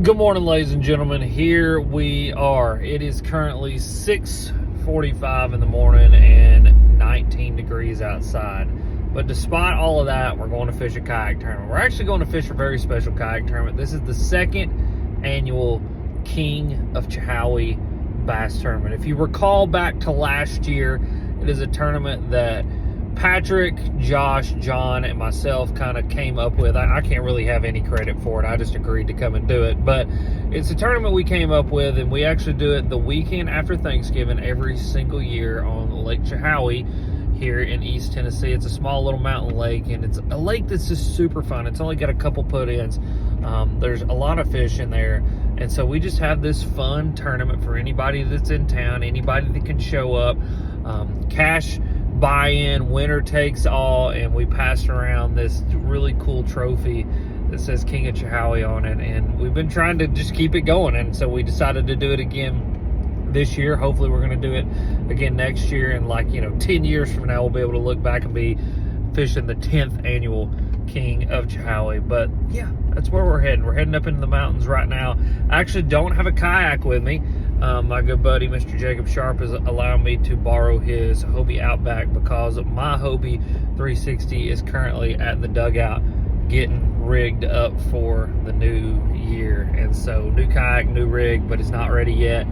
Good morning, ladies and gentlemen. Here we are. It is currently 6:45 in the morning and 19 degrees outside. But despite all of that, we're going to fish a kayak tournament. We're actually going to fish a very special kayak tournament. This is the second annual King of Chihowie Bass Tournament. If you recall back to last year, it is a tournament that Patrick, Josh, John, and myself kind of came up with. I can't really have any credit for it. I just agreed to come and do it. But it's a tournament we came up with, and we actually do it the weekend after Thanksgiving every single year on Lake Chihowie here in East Tennessee. It's a small little mountain lake, and it's a lake that's just super fun. It's only got a couple put-ins. There's a lot of fish in there, and so we just have this fun tournament for anybody that's in town, anybody that can show up. Cash buy-in, winner takes all, and we pass around this really cool trophy that says King of Chihowie on it, and we've been trying to just keep it going, and so we decided to do it again this year. Hopefully we're going to do it again next year, and 10 years from now we'll be able to look back and be fishing the 10th annual King of Chihowie. But yeah, that's where we're heading. We're heading up into the mountains right now. I actually don't have a kayak with me. My good buddy, Mr. Jacob Sharp, is allowing me to borrow his Hobie Outback because my Hobie 360 is currently at the dugout getting rigged up for the new year. And so new kayak, new rig, but it's not ready yet.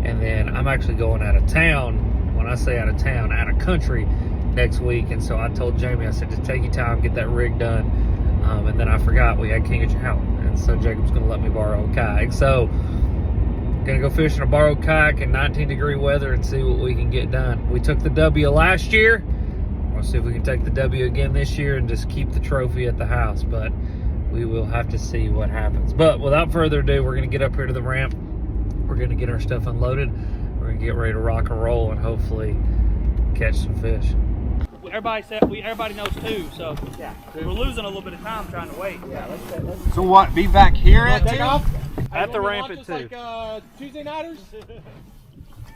And then I'm actually going out of town. When I say out of town, out of country next week. And so I told Jamie, I said, just take your time, get that rig done. And then I forgot we had King of Chihowie. And so Jacob's going to let me borrow a kayak. So gonna go fishing a borrowed kayak in 19-degree weather and see what we can get done. We took the W last year. We'll see if we can take the W again this year and just keep the trophy at the house, but we will have to see what happens. But without further ado, we're gonna get up here to the ramp. We're gonna get our stuff unloaded. We're gonna get ready to rock and roll and hopefully catch some fish. Everybody knows too, so yeah, we're losing a little bit of time trying to wait. Yeah, let's so what? Be back here at 2? At the ramp at 2. Like Tuesday nighters.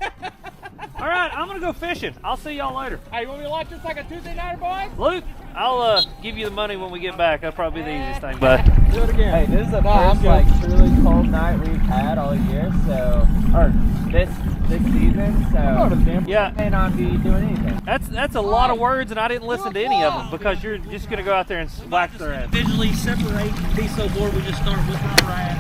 All right, I'm gonna go fishing. I'll see y'all later. Hey, you want me to watch this like a Tuesday nighter, boys? Luke, I'll give you the money when we get back. That'll probably be the easiest thing. But do it again. Hey, this is the first truly cold night we've had all year, so or this season. So yeah, may not be doing anything. That's a lot of words, and I didn't listen to any of them because you're just gonna go out there and whack their ass. Visually separate and be so bored we just start whipping our ass.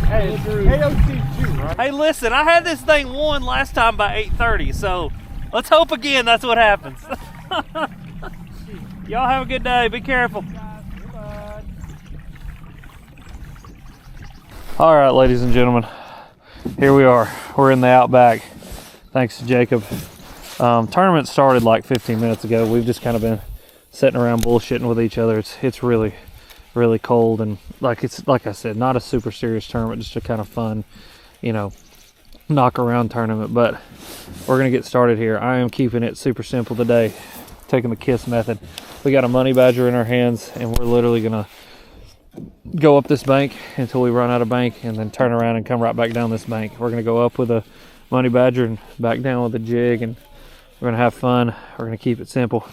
Hey, it's AOC2, right? Hey, listen, I had this thing won last time by 8:30, so let's hope again that's what happens. Y'all have a good day. Be careful. All right, ladies and gentlemen, here we are. We're in the Outback. Thanks to Jacob. Tournament started like 15 minutes ago. We've just kind of been sitting around bullshitting with each other. It's really cold, and like I said, not a super serious tournament, just a kind of fun, knock around tournament. But we're gonna get started here. I am keeping it super simple today, taking the KISS method. We got a money badger in our hands, and we're literally gonna go up this bank until we run out of bank, and then turn around and come right back down this bank. We're gonna go up with a money badger and back down with a jig, and we're gonna have fun. We're gonna keep it simple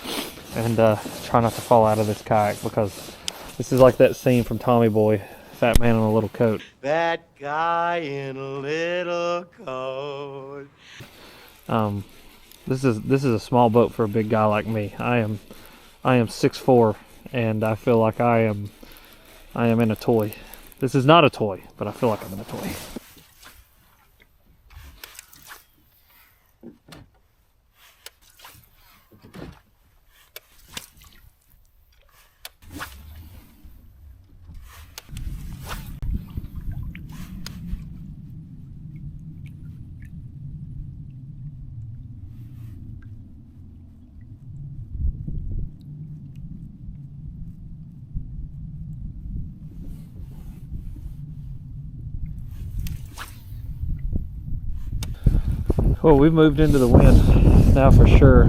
and try not to fall out of this kayak, because this is like that scene from Tommy Boy, Fat Man in a Little Coat. That guy in a little coat. This is a small boat for a big guy like me. I am 6'4", and I feel like I am in a toy. This is not a toy, but I feel like I'm in a toy. Well, we've moved into the wind now for sure.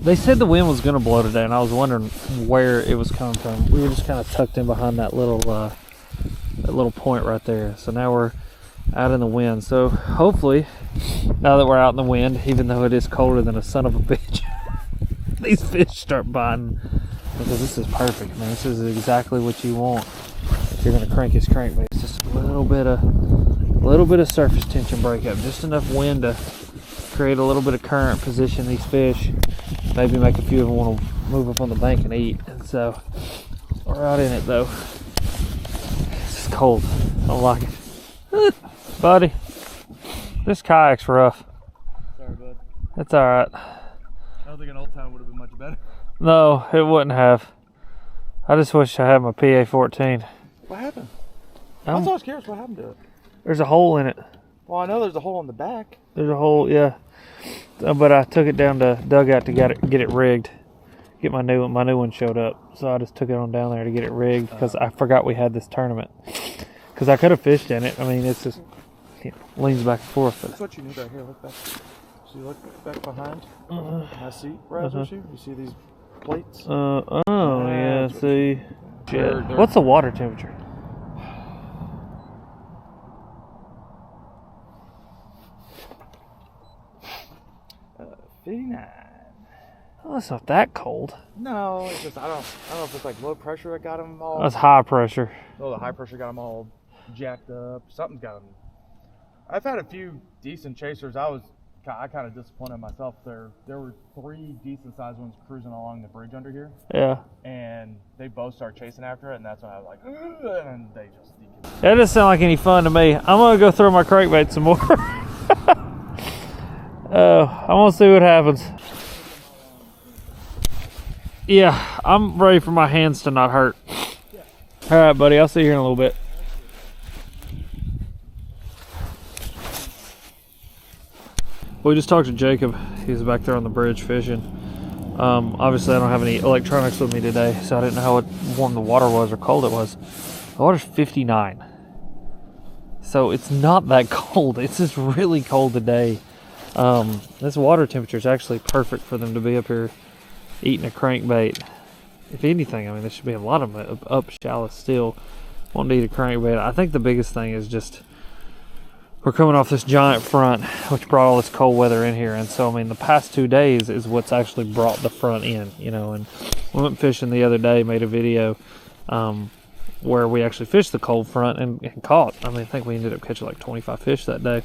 They said the wind was going to blow today, and I was wondering where it was coming from. We were just kind of tucked in behind that little point right there. So now we're out in the wind. So hopefully, now that we're out in the wind, even though it is colder than a son of a bitch, these fish start biting, because this is perfect, man. This is exactly what you want. you're gonna crank his crankbait. It's just a little bit of surface tension breakup, just enough wind to create a little bit of current, position these fish, maybe make a few of them want to move up on the bank and eat. And so we're out in it though. It's just cold. I don't like it. Buddy, this kayak's rough. Sorry, bud. It's all right. I don't think an old time would have been much better. No, it wouldn't have. I just wish I had my PA-14. What happened? I was curious what happened to it. There's a hole in it. Well, I know there's a hole in the back. There's a hole, yeah. But I took it down to dugout to get it rigged. Get my new one showed up, so I just took it on down there to get it rigged because I forgot we had this tournament. Because I could have fished in it. I mean, it's just leans back and forth. That's what you need right here. Look back. See, look back behind my seat. Right with you. You see these plates? Oh yeah. See, shit. What's the water temperature? 59. Oh, it's not that cold. No, it's just I don't know if it's like low pressure that got them all. That's high pressure. Oh, the high pressure got them all jacked up. Something's got them. I've had a few decent chasers. I kind of disappointed myself there. There were 3 decent sized ones cruising along the bridge under here. Yeah. And they both started chasing after it, and that's when I was like, ugh, and they just. That doesn't sound like any fun to me. I'm gonna go throw my crankbait some more. I'm gonna see what happens. Yeah, I'm ready for my hands to not hurt. All right, buddy. I'll see you here in a little bit. We just talked to Jacob. He's back there on the bridge fishing. Obviously, I don't have any electronics with me today, so I didn't know how warm the water was or cold it was. The water's 59. So it's not that cold. It's just really cold today. This water temperature is actually perfect for them to be up here eating a crankbait. If anything, I mean, there should be a lot of them up shallow still wanting to eat a crankbait. I think the biggest thing is just we're coming off this giant front, which brought all this cold weather in here. And so, I mean, the past 2 days is what's actually brought the front in, you know. And we went fishing the other day, made a video where we actually fished the cold front and caught. I mean, I think we ended up catching like 25 fish that day,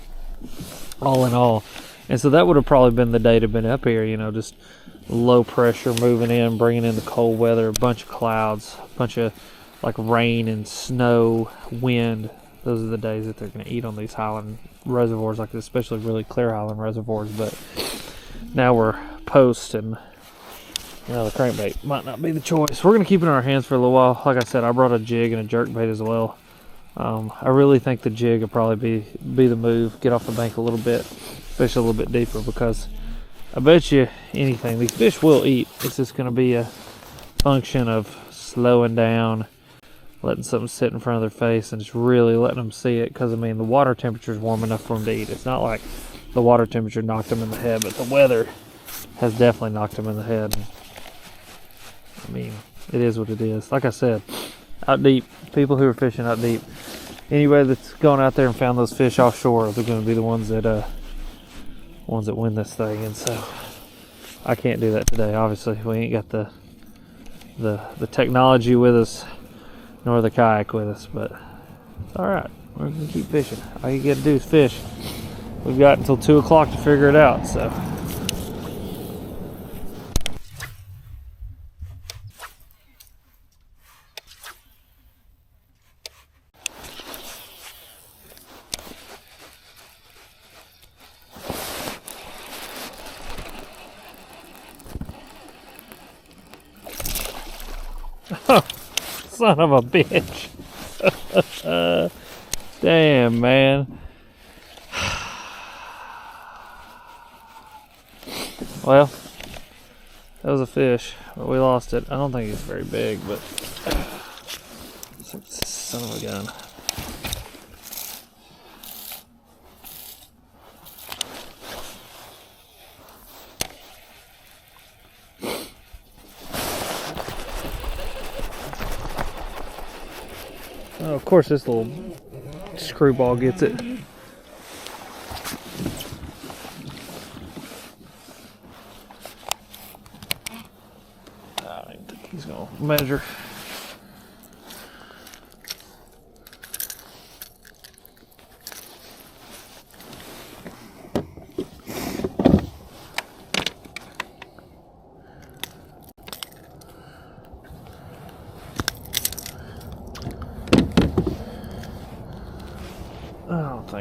all in all. And so that would have probably been the day to have been up here, you know, just low pressure moving in, bringing in the cold weather, a bunch of clouds, a bunch of like rain and snow, wind. Those are the days that they're going to eat on these highland reservoirs, like especially really clear highland reservoirs. But now we're post, and you know, the crankbait might not be the choice. We're going to keep it in our hands for a little while. Like I said, I brought a jig and a jerkbait as well. I really think the jig will probably be the move. Get off the bank a little bit, fish a little bit deeper, because I bet you anything, these fish will eat. It's just going to be a function of slowing down, letting something sit in front of their face, and just really letting them see it. Because I mean, the water temperature is warm enough for them to eat. It's not like the water temperature knocked them in the head, but the weather has definitely knocked them in the head. I mean, it is what it is. Like I said, out deep, people who are fishing out deep, anybody that's gone out there and found those fish offshore, they're going to be the ones that win this thing. And so I can't do that today. Obviously, we ain't got the technology with us, nor the kayak with us, but it's all right. We're gonna keep fishing. All you gotta do is fish. We've got until 2 o'clock to figure it out. So. Son of a bitch. Damn, man. Well, that was a fish, but we lost it. I don't think it's very big, but son of a gun. Oh, of course, this little screwball gets it. I don't think he's gonna measure.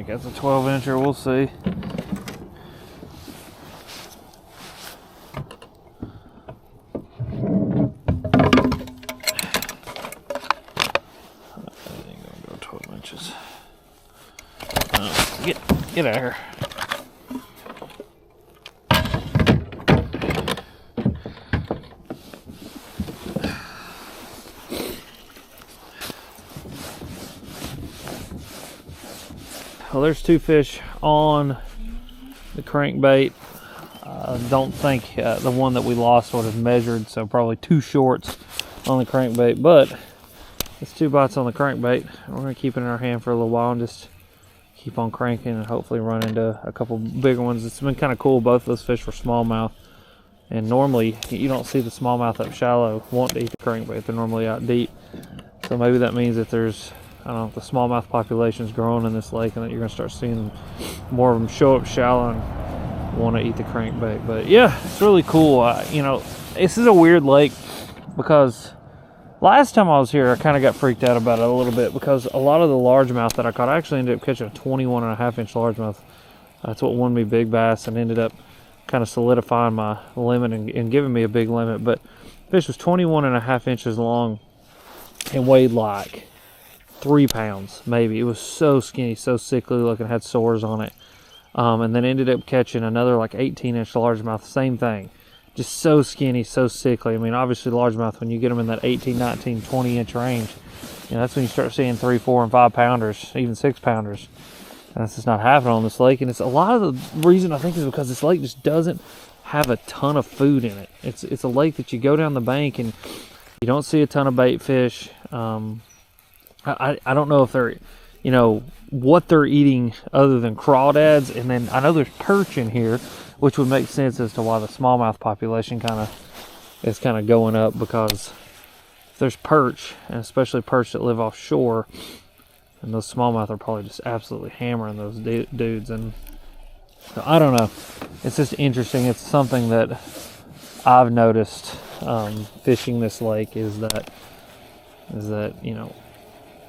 think that's a 12-incher. We'll see. That ain't gonna go 12 inches. Get out of here. Well, there's 2 fish on the crankbait. I don't think the one that we lost would have measured, so probably 2 shorts on the crankbait, but it's 2 bites on the crankbait. We're going to keep it in our hand for a little while and just keep on cranking and hopefully run into a couple bigger ones. It's been kind of cool. Both those fish were smallmouth, and normally you don't see the smallmouth up shallow want to eat the crankbait. They're normally out deep, so maybe that means that there's, I don't know, if the smallmouth population is growing in this lake, and that you're going to start seeing more of them show up shallow and want to eat the crankbait. But yeah, it's really cool. You know, this is a weird lake because last time I was here, I kind of got freaked out about it a little bit because a lot of the largemouth that I caught, I actually ended up catching a 21.5-inch largemouth. That's what won me big bass and ended up kind of solidifying my limit and giving me a big limit. But fish was 21.5 inches long and weighed like 3 pounds maybe. It was so skinny, so sickly looking, had sores on it. And then ended up catching another like 18-inch largemouth, same thing. Just so skinny, so sickly. I mean, obviously largemouth, when you get them in that 18, 19, 20-inch range, you know, that's when you start seeing 3, 4, and 5 pounders, even 6 pounders. And that's just not happening on this lake. And it's a lot of the reason I think is because this lake just doesn't have a ton of food in it. It's a lake that you go down the bank and you don't see a ton of bait fish. I don't know if they're, you know, what they're eating other than crawdads. And then I know there's perch in here, which would make sense as to why the smallmouth population is kind of going up, because if there's perch, and especially perch that live offshore, and those smallmouth are probably just absolutely hammering those dudes. And so I don't know. It's just interesting. It's something that I've noticed fishing this lake is that you know,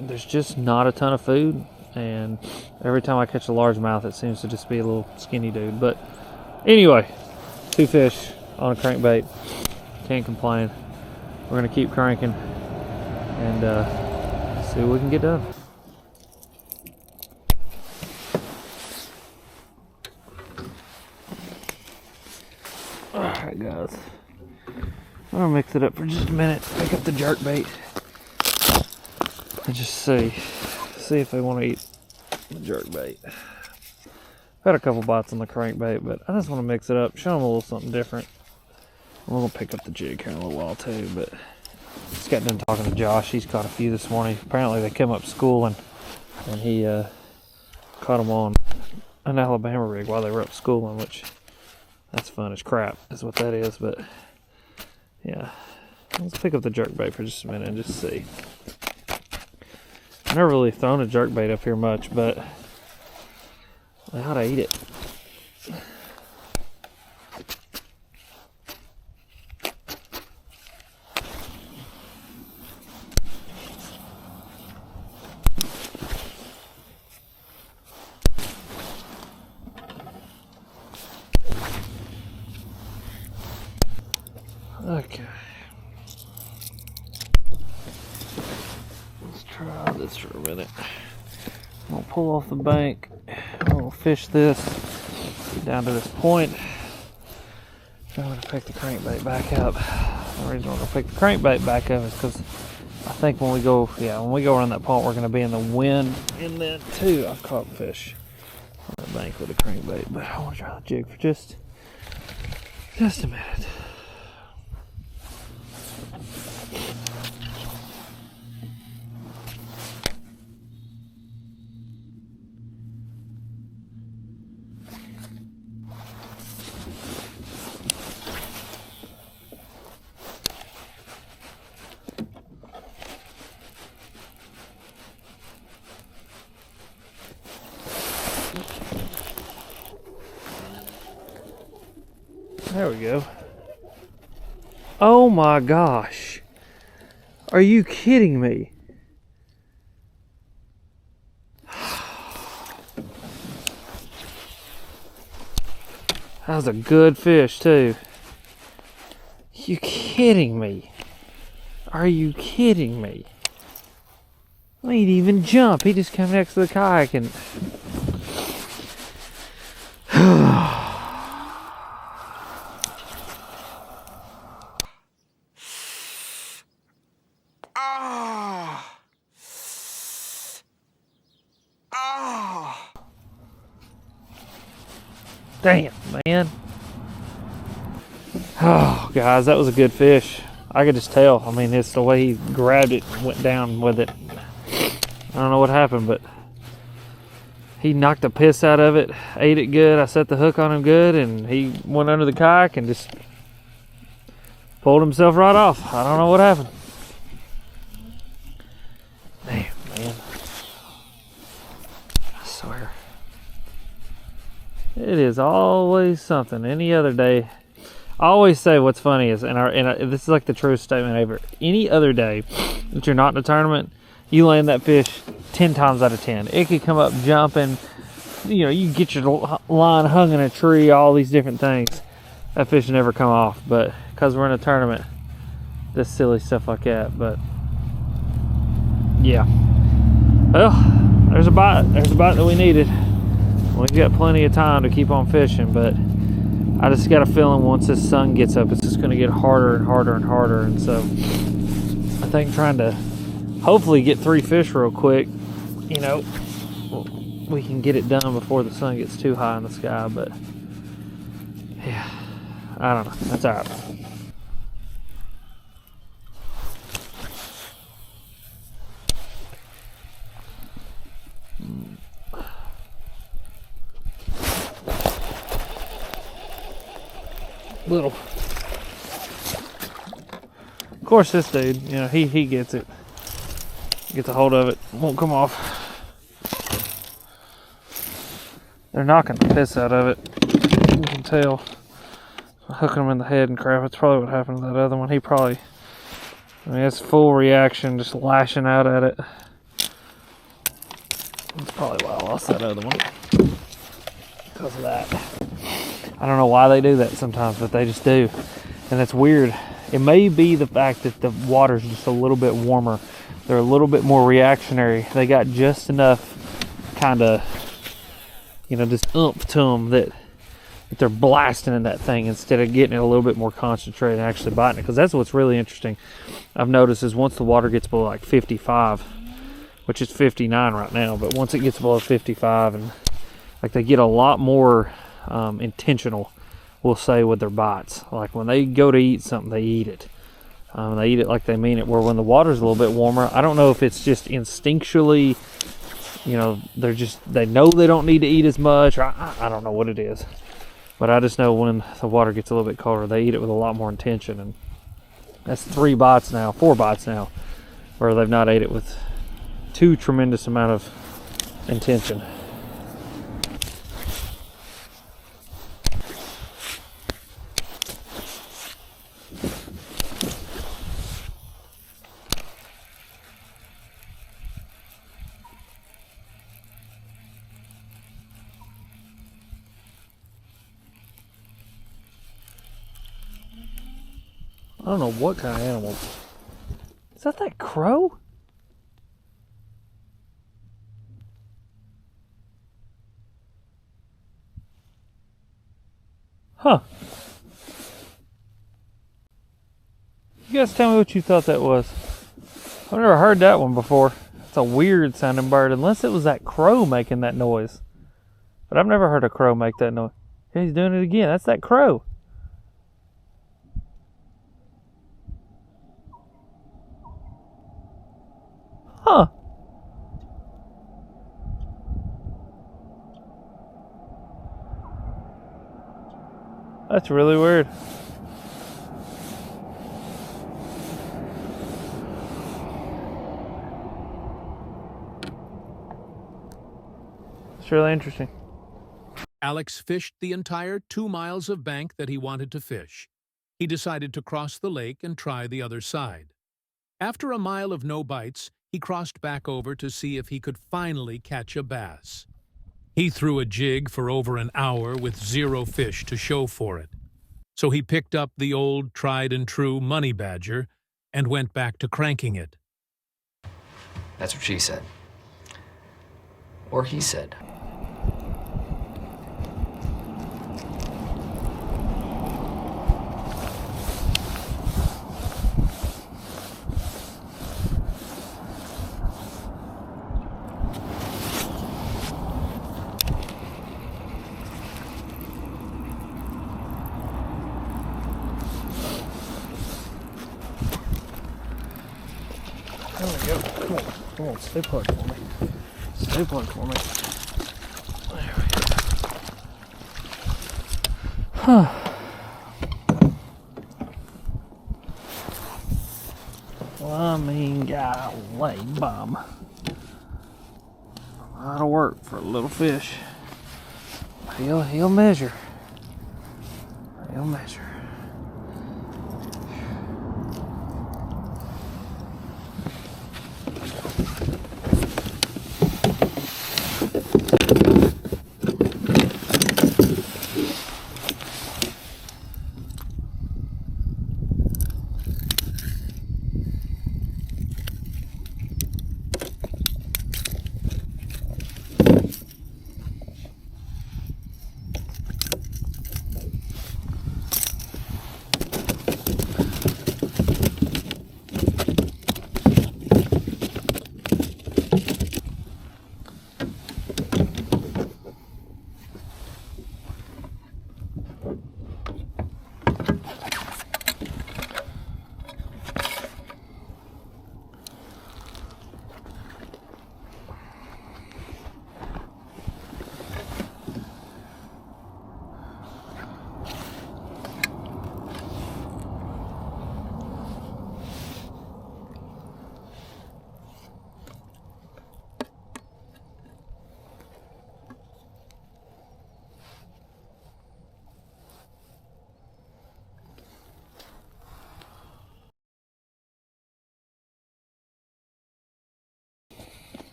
there's just not a ton of food, and every time I catch a largemouth, it seems to just be a little skinny dude. But anyway, 2 fish on a crankbait. Can't complain. We're gonna keep cranking and see what we can get done. Alright guys, I'm gonna mix it up for just a minute, pick up the jerk bait and just see if they want to eat the jerk bait. I've had a couple bites on the crankbait, but I just want to mix it up, show them a little something different. I'm gonna pick up the jig here in a little while too, but just got done talking to Josh. He's caught a few this morning. Apparently they come up schooling, and he caught them on an Alabama rig while they were up schooling, which that's fun as crap, is what that is. But yeah, let's pick up the jerkbait for just a minute and just see. I've never really thrown a jerkbait up here much, but they ought to eat it. Okay, let's try this for a minute. I'm gonna pull off the bank. I'm gonna fish this down to this point. I'm gonna pick the crankbait back up. The reason we're gonna pick the crankbait back up is because I think when we go around that point, we're gonna be in the wind. And then too, I've caught fish on the bank with a crankbait, but I want to try the jig for just a minute. There we go. Oh my gosh. Are you kidding me? That was a good fish too. You kidding me? Are you kidding me? He didn't even jump. He just came next to the kayak and... Damn, man. Oh, guys, that was a good fish. I could just tell. I mean, it's the way he grabbed it and went down with it. I don't know what happened, but he knocked the piss out of it, ate it good. I set the hook on him good, and he went under the kayak and just pulled himself right off. I don't know what happened. Damn, man. I swear. It is always something. Any other day, I always say what's funny is, this is like the truest statement ever. Any other day that you're not in a tournament, you land that fish 10 times out of 10. It could come up jumping. You know, you get your line hung in a tree, all these different things. That fish never come off. But because we're in a tournament, this silly stuff like that. But yeah. Well, there's a bite. There's a bite that we needed. We've got plenty of time to keep on fishing, but I just got a feeling once this sun gets up, it's just going to get harder and harder and harder. And so I think trying to hopefully get 3 fish real quick, you know, we can get it done before the sun gets too high in the sky. But yeah, I don't know. That's all right. Little. Of course, this dude, you know, he gets it. Gets a hold of it. Won't come off. They're knocking the piss out of it. You can tell. Hooking him in the head and crap. That's probably what happened to that other one. He probably, I mean, it's full reaction, just lashing out at it. That's probably why I lost that other one. Because of that. I don't know why they do that sometimes, but they just do. And that's weird. It may be the fact that the water's just a little bit warmer. They're a little bit more reactionary. They got just enough kind of, you know, just oomph to them that they're blasting in that thing instead of getting it a little bit more concentrated and actually biting it. Because that's what's really interesting. I've noticed is once the water gets below like 55, which is 59 right now, but once it gets below 55, and like they get a lot more intentional, we'll say, with their bites. Like when they go to eat something, they eat it. They eat it like they mean it. Where when the water's a little bit warmer, I don't know if it's just instinctually, you know, they know they don't need to eat as much. Or I don't know what it is, but I just know when the water gets a little bit colder, they eat it with a lot more intention. And that's 4 bites now, where they've not ate it with too tremendous amount of intention. I don't know what kind of animal. Is that crow? Huh. You guys tell me what you thought that was. I've never heard that one before. It's a weird sounding bird, unless it was that crow making that noise. But I've never heard a crow make that noise. Yeah, he's doing it again. That's that crow. Huh. That's really weird. It's really interesting. Alex fished the entire 2 miles of bank that he wanted to fish. He decided to cross the lake and try the other side. After a mile of no bites, he crossed back over to see if he could finally catch a bass. He threw a jig for over an hour with 0 fish to show for it. So he picked up the old tried-and-true money badger and went back to cranking it. That's what she said. Or he said. There we go. Come on, stay plugged for me. Stay plugged for me. There we go. Well, I mean, golly, bomb. A lot of work for a little fish. He'll measure. He'll measure.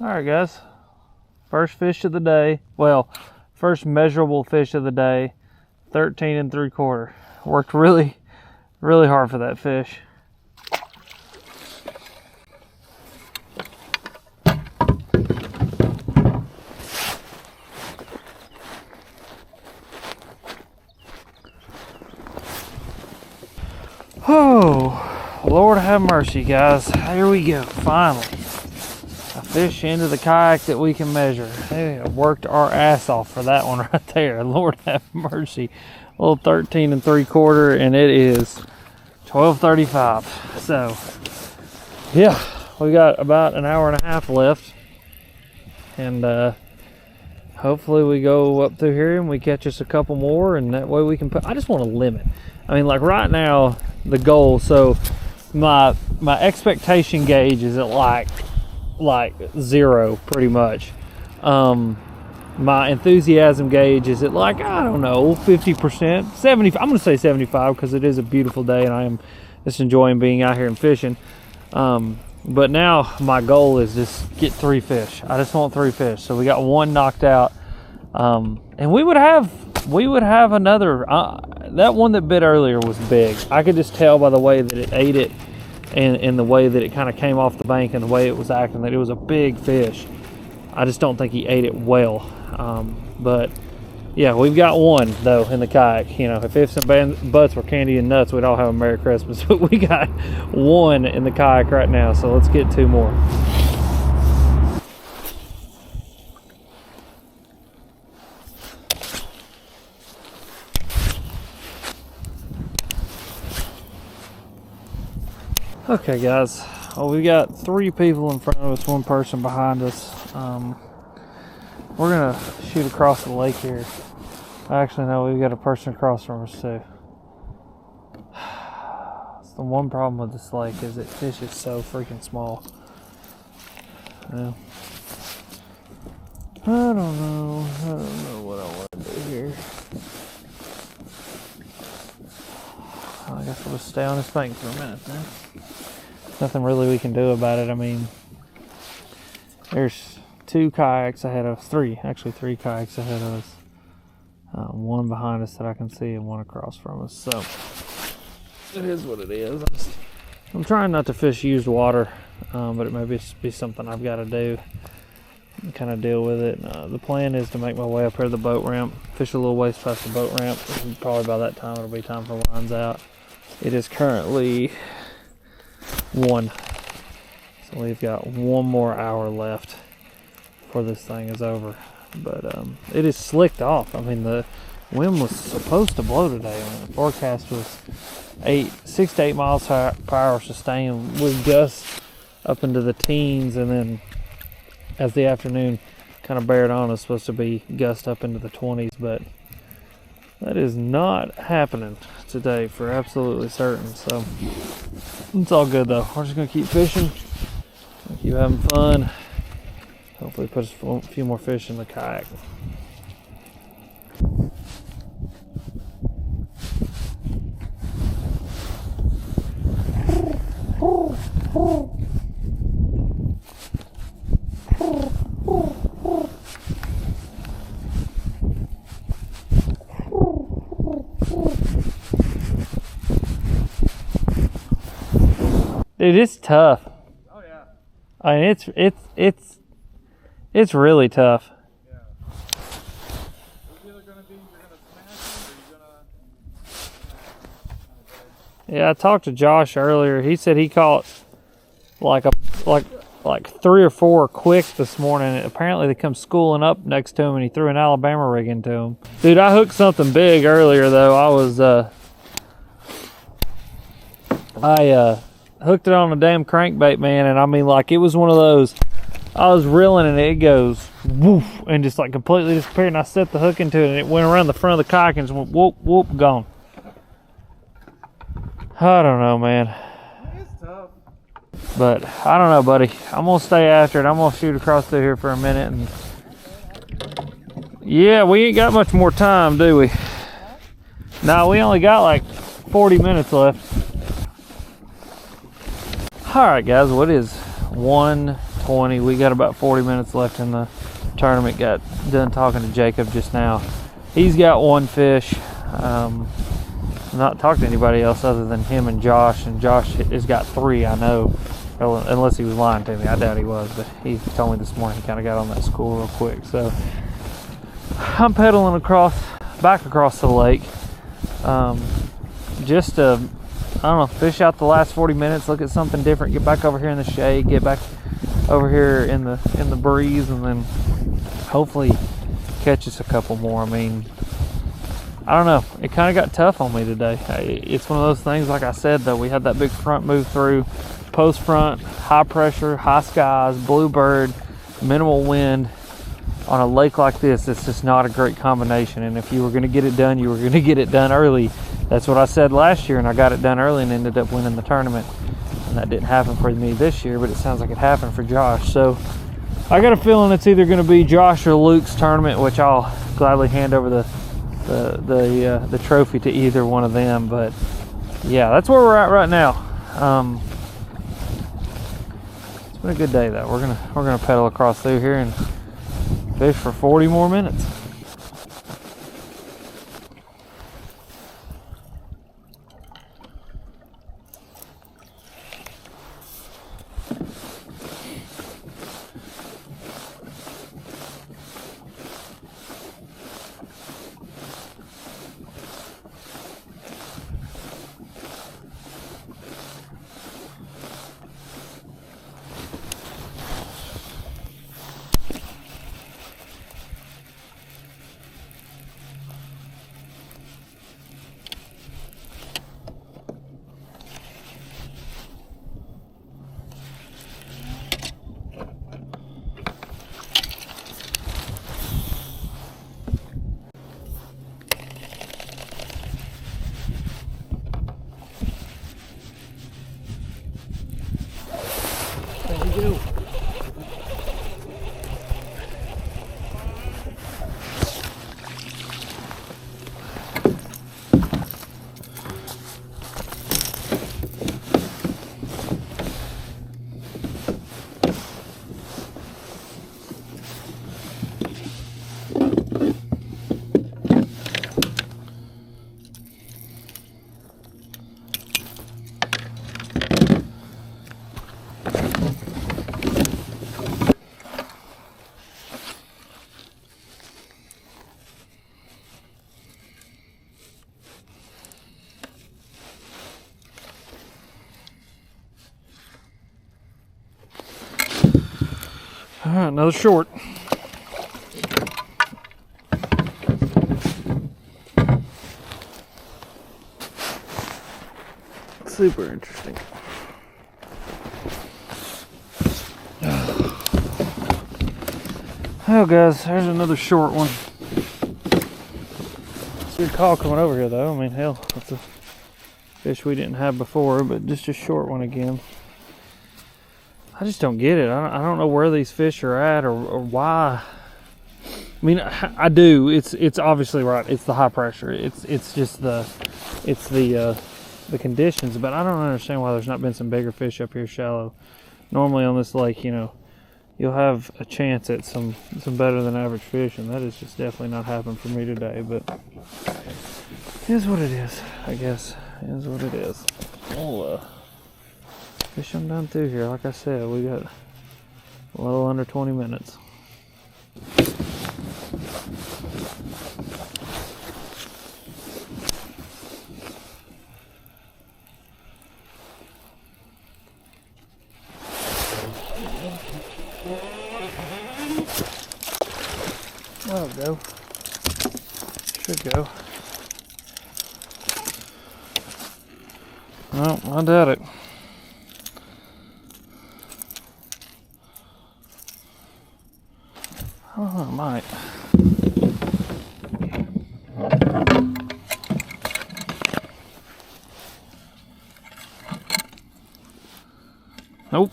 All right, guys. First fish of the day. Well, first measurable fish of the day. 13 3/4. Worked really hard for that fish. Oh, Lord have mercy, guys. Here we go, finally. A fish into the kayak that we can measure. Hey, worked our ass off for that one right there. Lord have mercy. A little 13 3/4, and it is 12:35. So, yeah, we got about an hour and a half left. And hopefully we go up through here and we catch us a couple more, and that way we can put, I just want to limit. I mean, like right now, the goal, so my expectation gauge is at like 0 pretty much. My enthusiasm gauge is at like, I don't know, 50%, 70. I'm gonna say 75 because it is a beautiful day and I am just enjoying being out here and fishing. But now my goal is just get 3 fish. I just want 3 fish. So we got one knocked out, and we would have another. That one that bit earlier was big. I could just tell by the way that it ate it, and the way that it kind of came off the bank and the way it was acting, that it was a big fish. I just don't think he ate it well. But yeah, we've got one though in the kayak. You know, if ifs and buts were candy and nuts, we'd all have a Merry Christmas. But we got one in the kayak right now, so let's get 2 more. Okay, guys. Well, we got 3 people in front of us, 1 person behind us. We're gonna shoot across the lake here. Actually, no, we've got a person across from us too. It's the one problem with this lake is it fish is so freaking small. Well, I don't know what I want to do here. I guess we'll just stay on this bank for a minute then. nothing really we can do about it. I mean, there's 2 kayaks ahead of us, 3 kayaks ahead of us. One behind us that I can see and one across from us. So it is what it is. I'm trying not to fish used water, but it may be something I've got to do and kind of deal with it. The plan is to make my way up here to the boat ramp, fish a little ways past the boat ramp, and probably by that time it'll be time for lines out. It is currently 1, so we've got 1 more hour left before this thing is over. But it is slicked off. I mean, the wind was supposed to blow today. I mean, the forecast was 6 to 8 miles per hour sustained with gusts up into the teens, and then as the afternoon kind of bared on, it's supposed to be gust up into the 20s, but that is not happening today for absolutely certain. So it's all good though. We're just gonna keep fishing, keep having fun. Hopefully put a few more fish in the kayak. Dude, it's tough. Oh yeah. I mean, it's really tough. Yeah. It's either gonna be you're gonna smash it or you're gonna. Yeah, I talked to Josh earlier. He said he caught like 3 or 4 quick this morning. Apparently they come schooling up next to him, and he threw an Alabama rig into him. Dude, I hooked something big earlier though. I hooked it on a damn crankbait, man, and I mean, like, it was one of those. I was reeling and it goes woof and just like completely disappeared, and I set the hook into it and it went around the front of the kayak and just went whoop whoop, gone. I don't know, man. It's tough. But I don't know, buddy. I'm gonna stay after it. I'm gonna shoot across through here for a minute, and yeah, we ain't got much more time, do we? No, we only got like 40 minutes left. All right, guys. What is 1:20? We got about 40 minutes left in the tournament. Got done talking to Jacob just now. He's got 1 fish. Not talked to anybody else other than him and Josh has got 3, I know. Well, unless he was lying to me. I doubt he was, but he told me this morning he kind of got on that school real quick. So I'm pedaling back across the lake, just to, I don't know, fish out the last 40 minutes, look at something different, get back over here in the shade, get back over here in the breeze, and then hopefully catch us a couple more. I mean, I don't know. It kind of got tough on me today. It's one of those things, like I said, though, we had that big front move through, post front, high pressure, high skies, bluebird, minimal wind. On a lake like this, it's just not a great combination. And if you were going to get it done, you were going to get it done early. That's what I said last year, and I got it done early and ended up winning the tournament. And that didn't happen for me this year, but it sounds like it happened for Josh. So I got a feeling it's either going to be Josh or Luke's tournament, which I'll gladly hand over the trophy to either one of them. But yeah, that's where we're at right now. It's been a good day though. We're gonna pedal across through here and fish for 40 more minutes. right, another short. Super interesting. Oh, guys, there's another short one. Good call coming over here, though. I mean, hell, that's a fish we didn't have before, but just a short one again. I just don't get it. I don't know where these fish are at or why. I mean, I do. It's obviously right. It's the high pressure. It's just the conditions. But I don't understand why there's not been some bigger fish up here shallow. Normally on this lake, you know, you'll have a chance at some better than average fish, and that has just definitely not happened for me today. But it is what it is, I guess. It is what it is. We'll fish them down through here. Like I said, we got a little under 20 minutes. That'll go. Should go. No, I doubt it. Oh, I might. Nope.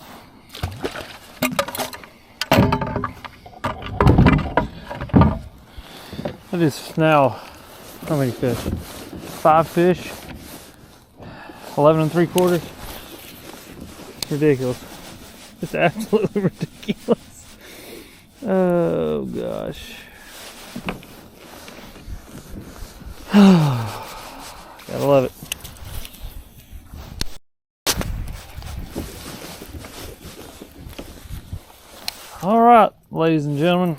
It is now, how many fish? 5 fish, 11 3/4. Ridiculous. It's absolutely ridiculous. Oh gosh. Gotta love it. All right, ladies and gentlemen,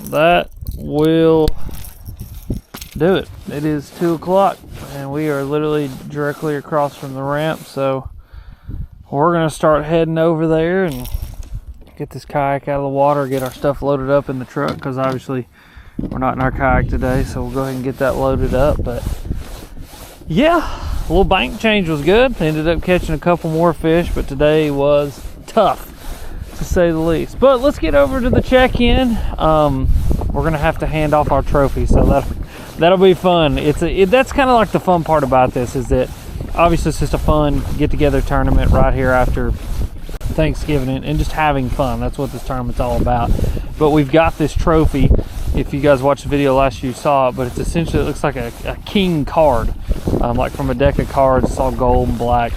that will do it. It is 2 o'clock and we are literally directly across from the ramp, so we're gonna start heading over there and get this kayak out of the water, get our stuff loaded up in the truck, because obviously we're not in our kayak today, so we'll go ahead and get that loaded up. But yeah, a little bank change was good. Ended up catching a couple more fish, but today was tough to say the least. But let's get over to the check-in. We're gonna have to hand off our trophy, so that'll be fun. That's kind of like the fun part about this, is that obviously it's just a fun get-together tournament right here after Thanksgiving and just having fun. That's what this tournament's all about. But we've got this trophy. If you guys watched the video last year, you saw it, but it's essentially, it looks like a king card, like from a deck of cards. It's all gold and black,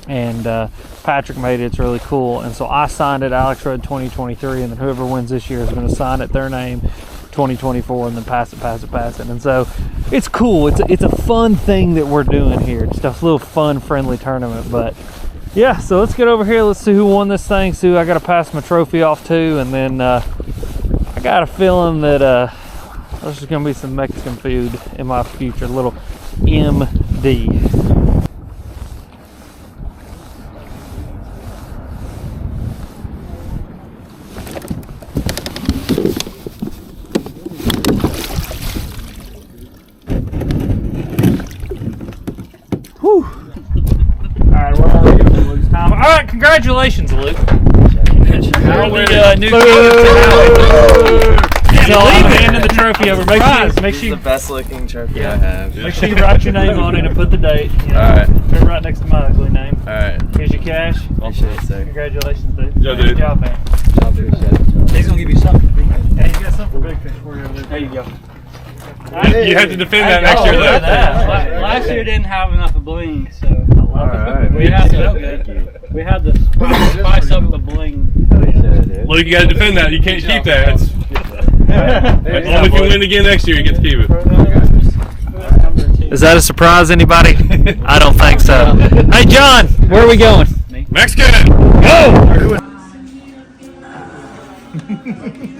and Patrick made it. It's really cool. And so I signed it, Alex read 2023, and then whoever wins this year is going to sign it their name 2024 and then pass it. And so it's cool. It's a fun thing that we're doing here. Just a little fun, friendly tournament. But yeah, so let's get over here. Let's see who won this thing. See who I got to pass my trophy off to, and then I got a feeling that there's just gonna be some Mexican food in my future. A little MD. Whew. Alright, where are we going to lose time? Alright, congratulations, Luke. New so I'm handing the trophy over. Make sure the best looking trophy I have. Make sure you write your name on it and put the date. You know, Alright. Put it right next to my ugly name. Alright. Here's your cash. Appreciate it, sir. Congratulations, dude. Yeah, dude. Good job, man. I appreciate it. He's gonna give you something. Hey, you got something for Big Fish for you over there. There you go. You have to defend that next year, look at though. that. Last year didn't have enough of bling, so Alright. we had to spice up the bling. Luke, you got to defend that. You can't keep that. As long as you win again next year, you get to keep it. Is that a surprise, anybody? I don't think so. Hey, John, where are we going? Mexican! Go!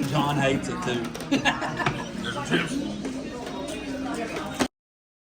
John hates it too.